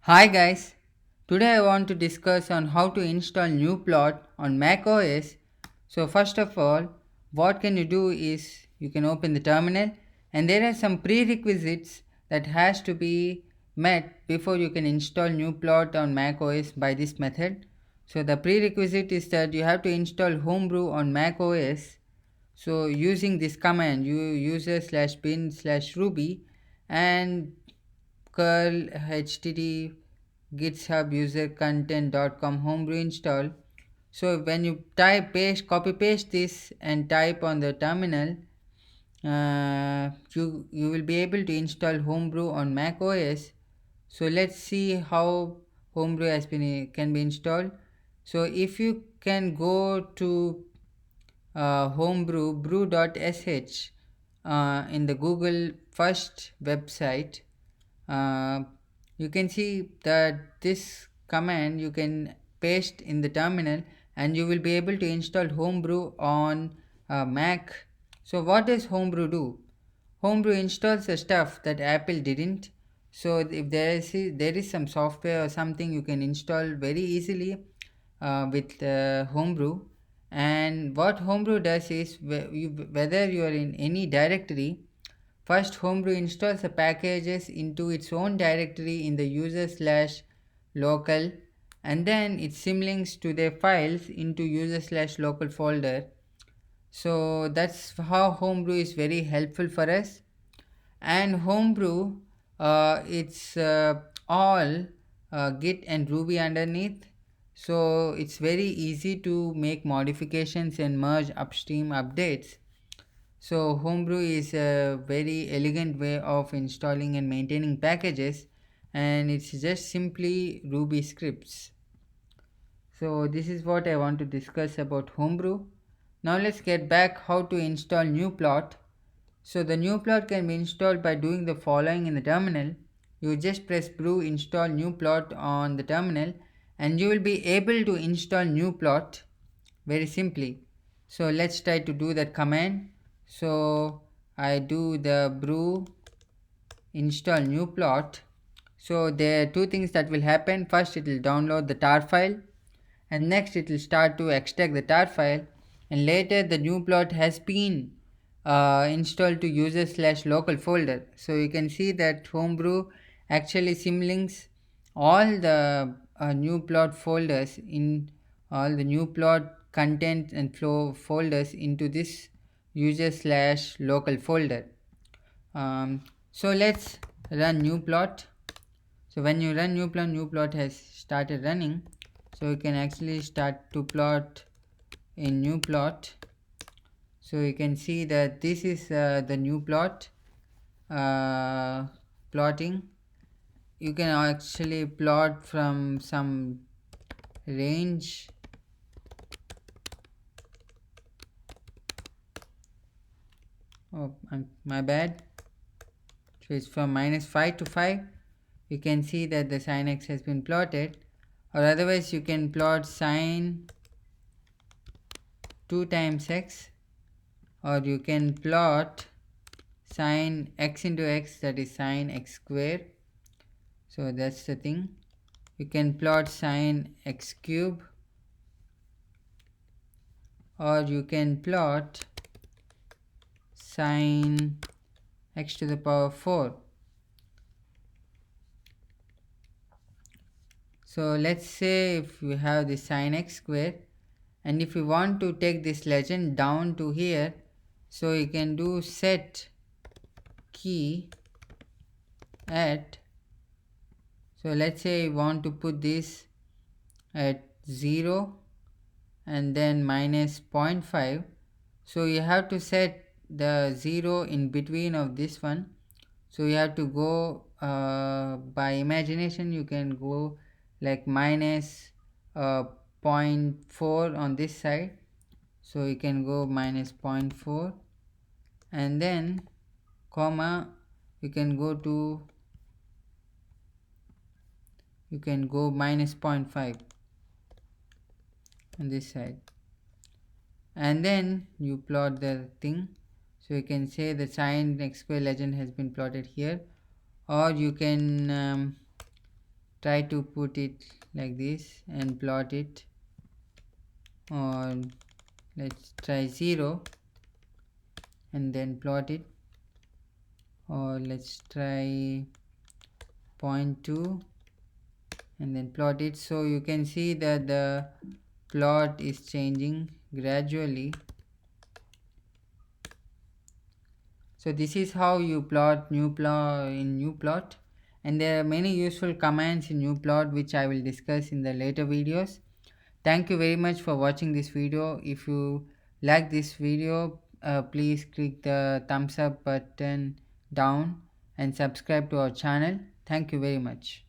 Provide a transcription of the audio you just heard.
Hi guys, today I want to discuss on how to install GNUPLOT on Mac OS. So first of all, what can you do is you can open the terminal and there are some prerequisites that has to be met before you can install GNUPLOT on Mac OS by this method. So the prerequisite is that you have to install Homebrew on Mac OS. So using this command, you user slash bin slash ruby and curl http github user content.com homebrew install. So when you copy paste this and type on the terminal, you will be able to install Homebrew on Mac OS. So let's see how Homebrew can be installed. So if you can go to homebrew brew.sh in the Google first website, uh, you can see that this command you can paste in the terminal and you will be able to install Homebrew on Mac. So what does Homebrew do? Homebrew installs the stuff that Apple didn't. So if there is some software or something, you can install very easily with Homebrew. And what Homebrew does is whether you are in any directory, first Homebrew installs the packages into its own directory in the user slash local, and then it symlinks to their files into user slash local folder. So that's how Homebrew is very helpful for us. And Homebrew, it's all Git and Ruby underneath, so it's very easy to make modifications and merge upstream updates. So Homebrew is a very elegant way of installing and maintaining packages, and it's just simply Ruby scripts. So this is what I want to discuss about Homebrew. Now let's get back how to install GNUPLOT. So the GNUPLOT can be installed by doing the following in the terminal. You just press brew install GNUPLOT on the terminal and you will be able to install GNUPLOT very simply. So let's try to do that command. So I do the brew install GNUPLOT. So there are two things that will happen. First it will download the tar file and next it will start to extract the tar file, and later the GNUPLOT has been installed to user slash local folder. So you can see that Homebrew actually symlinks all the GNUPLOT folders in all the GNUPLOT content and flow folders into this user slash local folder. So let's run GNUPLOT. So when you run GNUPLOT has started running. So you can actually start to plot in GNUPLOT. So you can see that this is the GNUPLOT plotting. You can actually plot from some range. Oh, my bad. So it's from -5 to 5. You can see that the sin x has been plotted, or otherwise you can plot sin 2 times x, or you can plot sin x into x, that is sin x square. So that's the thing. You can plot sin x cube, or you can plot sin x to the power 4. So let's say if you have the sin x square, and if you want to take this legend down to here, so you can do set key at, so let's say you want to put this at 0 and then minus 0.5. So you have to set the 0 in between of this one. So you have to go by imagination, you can go like minus 0.4 on this side. So you can go minus 0.4 and then comma, you can go minus 0.5 on this side, and then you plot the thing. So you can say the sin x square legend has been plotted here, or you can try to put it like this and plot it, or let's try 0 and then plot it, or let's try 0.2 and then plot it. So you can see that the plot is changing gradually. So this is how you plot GNUPLOT, and there are many useful commands in GNUPLOT which I will discuss in the later videos. Thank you very much for watching this video. If you like this video, please click the thumbs up button down and subscribe to our channel. Thank you very much.